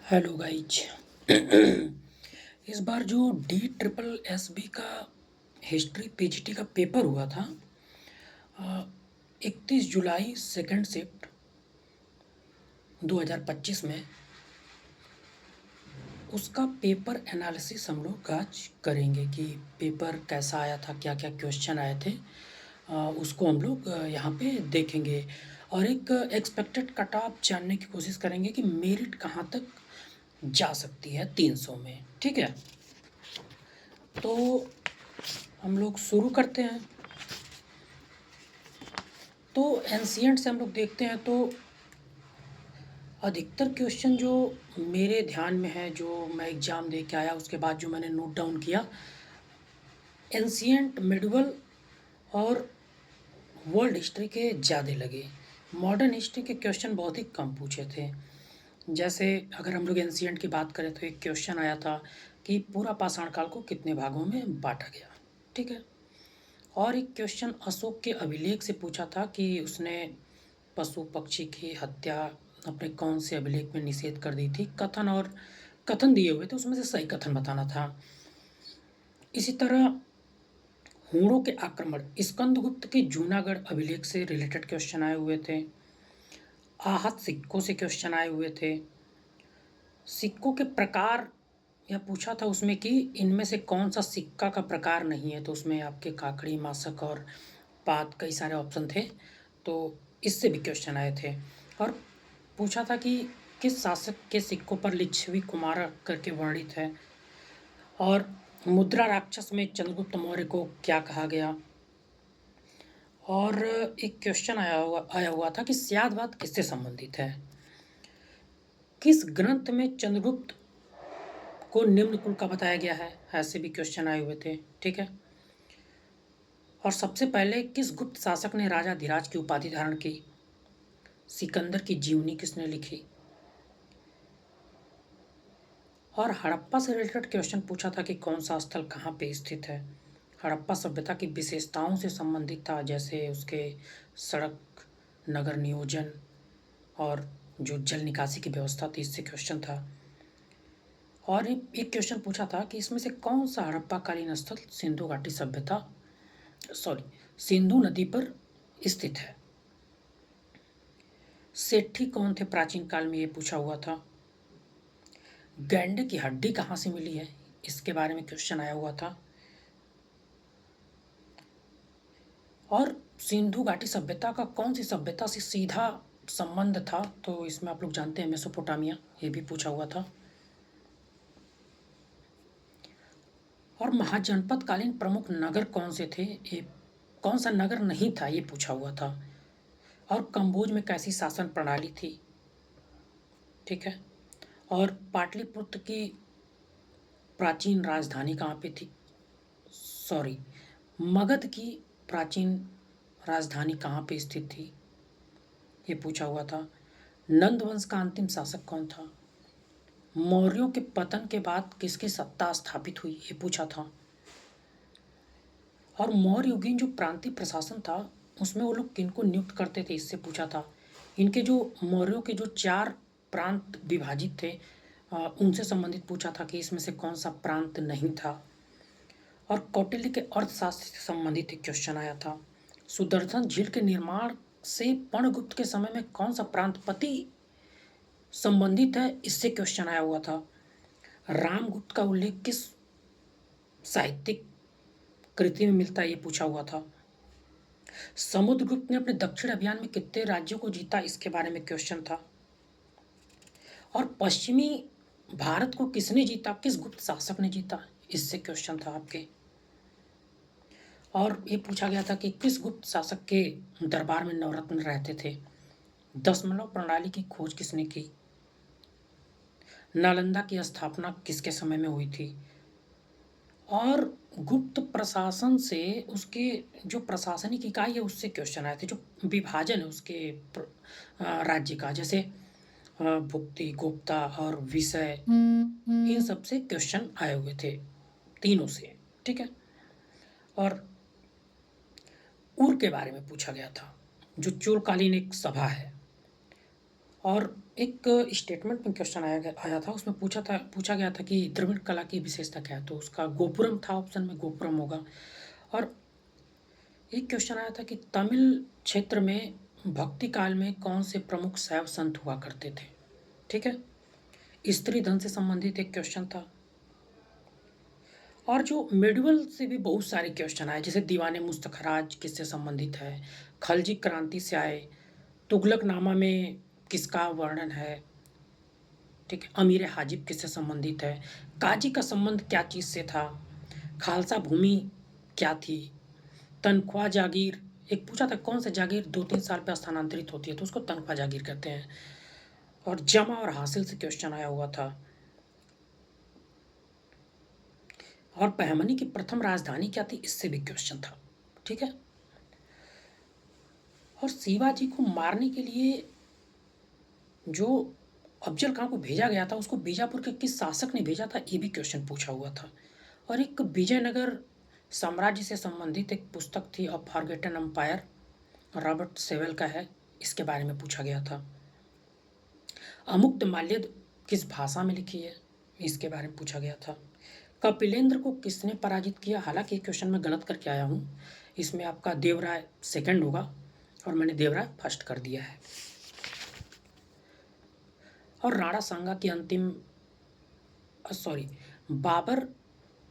Hello guys. इस बार जो DSSB का हिस्ट्री पीजीटी का पेपर हुआ था 31 जुलाई सेकंड शिफ्ट 2025 में, उसका पेपर एनालिसिस हम लोग आज करेंगे कि पेपर कैसा आया था, क्या क्या क्वेश्चन आए थे। उसको हम लोग यहाँ पे देखेंगे और एक एक्सपेक्टेड कट ऑफ जानने की कोशिश करेंगे कि मेरिट कहाँ तक जा सकती है 300 में। ठीक है, तो हम लोग शुरू करते हैं। तो एंशिएंट से हम लोग देखते हैं तो अधिकतर क्वेश्चन जो मेरे ध्यान में है, जो मैं एग्ज़ाम दे के आया उसके बाद जो मैंने नोट डाउन किया, एंशिएंट, मिडिवल और वर्ल्ड हिस्ट्री के ज़्यादा लगे। मॉडर्न हिस्ट्री के क्वेश्चन बहुत ही कम पूछे थे। जैसे अगर हम लोग एंशिएंट की बात करें तो एक क्वेश्चन आया था कि पूरा पाषाण काल को कितने भागों में बांटा गया। ठीक है, और एक क्वेश्चन अशोक के अभिलेख से पूछा था कि उसने पशु पक्षी की हत्या अपने कौन से अभिलेख में निषेध कर दी थी। कथन और कथन दिए हुए थे, उसमें से सही कथन बताना था। इसी तरह हूणों के आक्रमण, स्कंदगुप्त के जूनागढ़ अभिलेख से रिलेटेड क्वेश्चन आए हुए थे। आहत सिक्कों से क्वेश्चन आए हुए थे। सिक्कों के प्रकार यह पूछा था उसमें कि इनमें से कौन सा सिक्का का प्रकार नहीं है, तो उसमें आपके काकड़ी, मासक और पात कई सारे ऑप्शन थे, तो इससे भी क्वेश्चन आए थे। और पूछा था कि किस शासक के सिक्कों पर लिच्छवी कुमार करके वर्णित है, और मुद्रा राक्षस में चंद्रगुप्त मौर्य को क्या कहा गया। और एक क्वेश्चन आया हुआ था कि स्यादवाद किससे संबंधित है। किस ग्रंथ में चंद्रगुप्त को निम्न कुल का बताया गया है, ऐसे भी क्वेश्चन आए हुए थे। ठीक है, और सबसे पहले किस गुप्त शासक ने राजा धीराज की उपाधि धारण की। सिकंदर की जीवनी किसने लिखी। और हड़प्पा से रिलेटेड क्वेश्चन पूछा था कि कौन सा स्थल कहाँ पे स्थित है। हड़प्पा सभ्यता की विशेषताओं से संबंधित था, जैसे उसके सड़क, नगर नियोजन और जो जल निकासी की व्यवस्था थी, इससे क्वेश्चन था। और एक क्वेश्चन पूछा था कि इसमें से कौन सा हड़प्पाकालीन स्थल सिंधु घाटी सभ्यता सिंधु नदी पर स्थित है। सेठी कौन थे प्राचीन काल में, ये पूछा हुआ था। गैंडे की हड्डी कहाँ से मिली है, इसके बारे में क्वेश्चन आया हुआ था। और सिंधु घाटी सभ्यता का कौन सी सभ्यता से सीधा संबंध था, तो इसमें आप लोग जानते हैं मेसोपोटामिया, ये भी पूछा हुआ था। और महाजनपद कालीन प्रमुख नगर कौन से थे, ये कौन सा नगर नहीं था, ये पूछा हुआ था। और कंबोज में कैसी शासन प्रणाली थी। ठीक है, और पाटलिपुत्र की प्राचीन राजधानी कहाँ पे थी, मगध की प्राचीन राजधानी कहाँ पे स्थित थी, ये पूछा हुआ था। नंद वंश का अंतिम शासक कौन था। मौर्यों के पतन के बाद किसकी सत्ता स्थापित हुई, ये पूछा था। और मौर्य युगीन जो प्रांतीय प्रशासन था उसमें वो लोग किनको नियुक्त करते थे, इससे पूछा था। इनके जो मौर्यों के जो 4 प्रांत विभाजित थे उनसे संबंधित पूछा था कि इसमें से कौन सा प्रांत नहीं था। और कौटिल्य के अर्थशास्त्र से संबंधित एक क्वेश्चन आया था। सुदर्शन झील के निर्माण से पर्णगुप्त के समय में कौन सा प्रांतपति संबंधित है, इससे क्वेश्चन आया हुआ था। रामगुप्त का उल्लेख किस साहित्यिक कृति में मिलता है, ये पूछा हुआ था। समुद्रगुप्त ने अपने दक्षिण अभियान में कितने राज्यों को जीता, इसके बारे में क्वेश्चन था। और पश्चिमी भारत को किसने जीता, किस गुप्त शासक ने जीता, इससे क्वेश्चन था आपके। और ये पूछा गया था कि किस गुप्त शासक के दरबार में नवरत्न रहते थे। दशमलव प्रणाली की खोज किसने की। नालंदा की स्थापना किसके समय में हुई थी। और गुप्त प्रशासन से उसके जो प्रशासनिक इकाई है उससे क्वेश्चन आए थे, जो विभाजन है उसके राज्य का, जैसे भुक्ति, गुप्ता और विषय, इन सब से क्वेश्चन आए हुए थे, तीनों से। ठीक है, और उर के बारे में पूछा गया था, जो चोलकालीन एक सभा है। और एक स्टेटमेंट में क्वेश्चन आया था, उसमें पूछा गया था कि द्रविड़ कला की विशेषता क्या है? तो उसका गोपुरम था, ऑप्शन में गोपुरम होगा। और एक क्वेश्चन आया था कि तमिल क्षेत्र में भक्ति काल में कौन से प्रमुख शैव संत हुआ करते थे? ठीक है? स्त्री धन से संबंधित एक क्वेश्चन था। और जो मेडिवल से भी बहुत सारे क्वेश्चन आए, जैसे दीवाने मुस्तखराज किससे संबंधित है, खलजी क्रांति से आए, तुगलकनामा में किसका वर्णन है, ठीक है, अमीर हाजिब किससे संबंधित है, काजी का संबंध क्या चीज़ से था, खालसा भूमि क्या थी, तनख्वाह जागीर, एक पूछा था कौन सा जागीर 2-3 साल पे स्थानांतरित होती है तो उसको तनख्वाह जागीर कहते हैं। और जमा और हासिल से क्वेश्चन आया हुआ था। और बहमनी की प्रथम राजधानी क्या थी, इससे भी क्वेश्चन था। ठीक है। और शिवाजी को मारने के लिए जो अफजल खां को भेजा गया था, उसको बीजापुर के किस शासक ने भेजा था, ये भी क्वेश्चन पूछा हुआ था। और एक विजयनगर साम्राज्य से संबंधित एक पुस्तक थी, अ फॉरगेटन एम्पायर, रॉबर्ट सेवल का है, इसके बारे में पूछा गया था। अमुक्त माल्यद किस भाषा में लिखी है, इसके बारे में पूछा गया था। कपिलेंद्र को किसने पराजित किया, हालांकि ये क्वेश्चन मैं गलत करके आया हूँ, इसमें आपका देवराय सेकंड होगा और मैंने देवराय फर्स्ट कर दिया है। और राणा सांगा की बाबर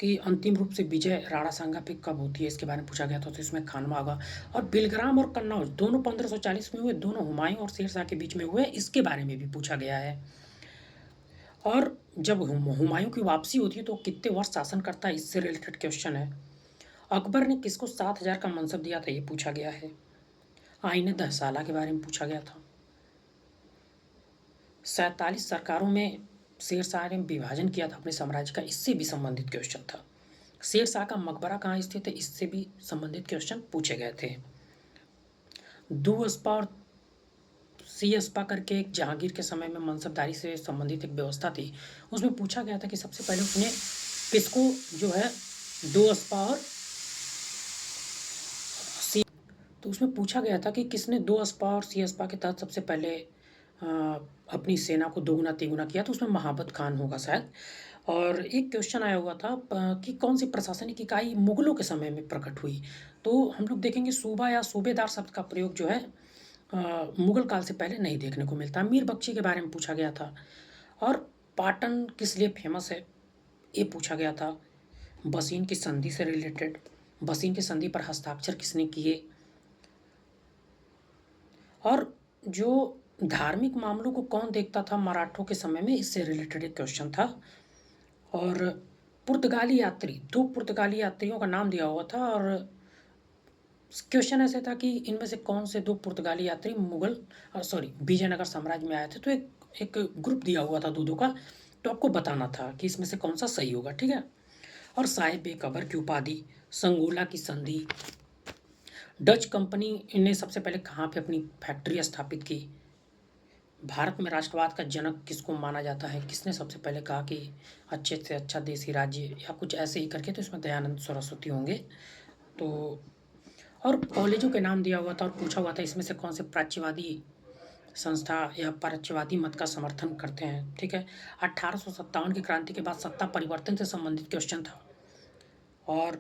की अंतिम रूप से विजय राणा सांगा पे कब होती है, इसके बारे में पूछा गया था, तो इसमें खानवा होगा। और बिलग्राम और कन्नौज दोनों 1540 में हुए, दोनों हुमायूं और शेरशाह के बीच में हुए, इसके बारे में भी पूछा गया है। और जब हुमायूं की वापसी होती है तो कितने वर्ष शासन करता है, इससे रिलेटेड क्वेश्चन है। अकबर ने किसको 7,000 का मनसब दिया था, ये पूछा गया है। आईने दहसाला के बारे में पूछा गया था। 47 सरकारों में शेरशाह ने विभाजन किया था अपने साम्राज्य का, इससे भी संबंधित क्वेश्चन था। शेरशाह का मकबरा कहाँ स्थित है, इससे भी संबंधित क्वेश्चन पूछे गए थे। दुअस्पा और सीअस्पा करके एक जहांगीर के समय में मनसबदारी से संबंधित एक व्यवस्था थी, उसमें पूछा गया था कि सबसे पहले उसने किसको जो है दुअस्पा और सी, तो उसमें पूछा गया था कि किसने दुअस्पा और सीअस्पा के तहत सबसे पहले अपनी सेना को दोगुना तिगुना किया, तो उसमें महाबत खान होगा शायद। और एक क्वेश्चन आया हुआ था कि कौन सी प्रशासनिक इकाई मुगलों के समय में प्रकट हुई, तो हम लोग देखेंगे सूबा या सूबेदार शब्द का प्रयोग जो है मुगल काल से पहले नहीं देखने को मिलता। मीर बख्शी के बारे में पूछा गया था। और पाटन किस लिए फेमस है, ये पूछा गया था। बसीन की संधि से रिलेटेड, बसीन की संधि पर हस्ताक्षर किसने किए। और जो धार्मिक मामलों को कौन देखता था मराठों के समय में, इससे रिलेटेड एक क्वेश्चन था। और पुर्तगाली यात्री, 2 पुर्तगाली यात्रियों का नाम दिया हुआ था और क्वेश्चन ऐसे था कि इनमें से कौन से 2 पुर्तगाली यात्री विजयनगर साम्राज्य में आए थे, तो एक ग्रुप दिया हुआ था 2-2 का, तो आपको बताना था कि इसमें से कौन सा सही होगा। ठीक है। और साहिब बेकबर की उपाधि, संगोला की संधि, डच कंपनी ने सबसे पहले कहाँ पे अपनी फैक्ट्री स्थापित की, भारत में राष्ट्रवाद का जनक किसको माना जाता है, किसने सबसे पहले कहा कि अच्छे से अच्छा देसी राज्य, या कुछ ऐसे ही करके, तो इसमें दयानंद सरस्वती होंगे। तो और कॉलेजों के नाम दिया हुआ था और पूछा हुआ था इसमें से कौन से प्राच्यवादी संस्था या प्राच्यवादी मत का समर्थन करते हैं। ठीक है। 1857 की क्रांति के बाद सत्ता परिवर्तन से संबंधित क्वेश्चन था। और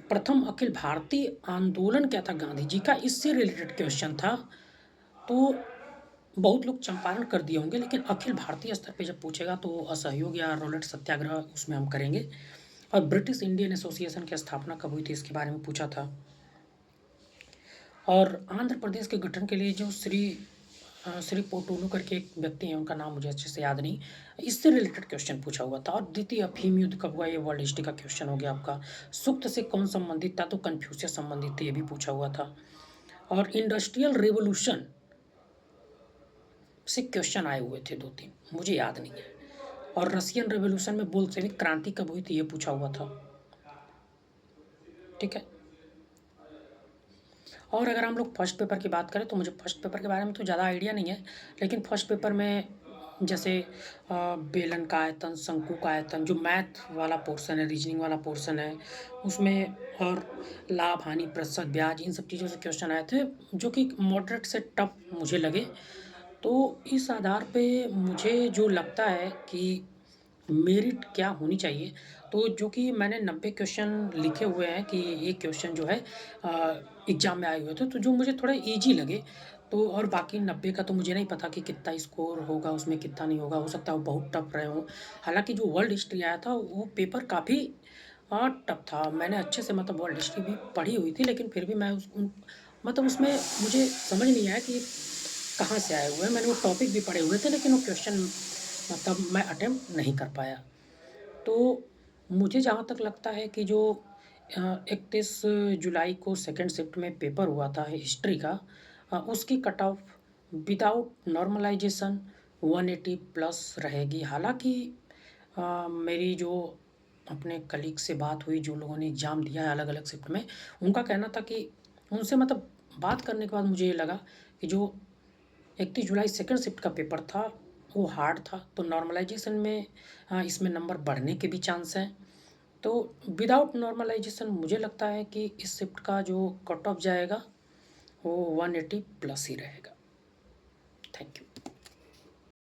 प्रथम अखिल भारतीय आंदोलन क्या था गांधी जी का, इससे रिलेटेड क्वेश्चन था। तो बहुत लोग चंपारण कर दिए होंगे, लेकिन अखिल भारतीय स्तर पे जब पूछेगा तो असहयोग या रोलेट सत्याग्रह उसमें हम करेंगे। और ब्रिटिश इंडियन एसोसिएशन की स्थापना कब हुई थी, इसके बारे में पूछा था। और आंध्र प्रदेश के गठन के लिए जो श्री पोटुलू करके एक व्यक्ति हैं, उनका नाम मुझे अच्छे से याद नहीं, इससे रिलेटेड क्वेश्चन पूछा हुआ था। और द्वितीय अफीम युद्ध कब हुआ, ये वर्ल्ड हिस्ट्री का क्वेश्चन हो गया आपका। सूक्त से कौन संबंधित था, तो कन्फ्यूशियस संबंधित थे, ये भी पूछा हुआ था। और इंडस्ट्रियल रेवोल्यूशन से क्वेश्चन आए हुए थे 2-3, मुझे याद नहीं है। और रशियन रेवोल्यूशन में बोल्शेविक क्रांति कब हुई थी, ये पूछा हुआ था। ठीक है। और अगर हम लोग फर्स्ट पेपर की बात करें तो मुझे फर्स्ट पेपर के बारे में तो ज़्यादा आइडिया नहीं है, लेकिन फर्स्ट पेपर में जैसे बेलन का आयतन, शंकु का आयतन, जो मैथ वाला पोर्शन है, रीजनिंग वाला पोर्शन है उसमें, और लाभ हानि प्रतिशत ब्याज, इन सब चीज़ों से क्वेश्चन आए थे जो कि मॉडरेट से टफ मुझे लगे। तो इस आधार पे मुझे जो लगता है कि मेरिट क्या होनी चाहिए, तो जो कि मैंने 90 क्वेश्चन लिखे हुए हैं कि ये क्वेश्चन जो है एग्ज़ाम में आए हुए थे, तो जो मुझे थोड़े ईज़ी लगे, तो और बाकी 90 का तो मुझे नहीं पता कि कितना स्कोर होगा, उसमें कितना नहीं होगा, हो सकता है वो बहुत टफ रहे हों। हालाँकि जो वर्ल्ड हिस्ट्री आया था, वो पेपर काफ़ी टफ था। मैंने अच्छे से मतलब वर्ल्ड हिस्ट्री भी पढ़ी हुई थी, लेकिन फिर भी मैं उस उन मतलब उसमें मुझे समझ नहीं आया कि कहाँ से आए हुए हैं। मैंने वो टॉपिक भी पढ़े हुए थे, लेकिन वो क्वेश्चन मतलब मैं अटेम्प्ट नहीं कर पाया। तो मुझे जहाँ तक लगता है कि जो 31 जुलाई को सेकंड शिफ्ट में पेपर हुआ था हिस्ट्री का, उसकी cut off without normalisation 180 plus रहेगी। हालाँकि मेरी जो अपने कलीग से बात हुई, जो लोगों ने एग्ज़ाम दिया है अलग-अलग शिफ्ट में, उनका कहना था कि उनसे मतलब बात करने के बाद मुझे ये लगा कि जो 31 जुलाई सेकंड शिफ्ट का पेपर था, वो हार्ड था, तो नॉर्मलाइज़ेशन में इसमें नंबर बढ़ने के भी चांस हैं। तो विदाउट नॉर्मलाइज़ेशन मुझे लगता है कि इस शिफ्ट का जो कट ऑफ जाएगा, वो 180 प्लस ही रहेगा। Thank you.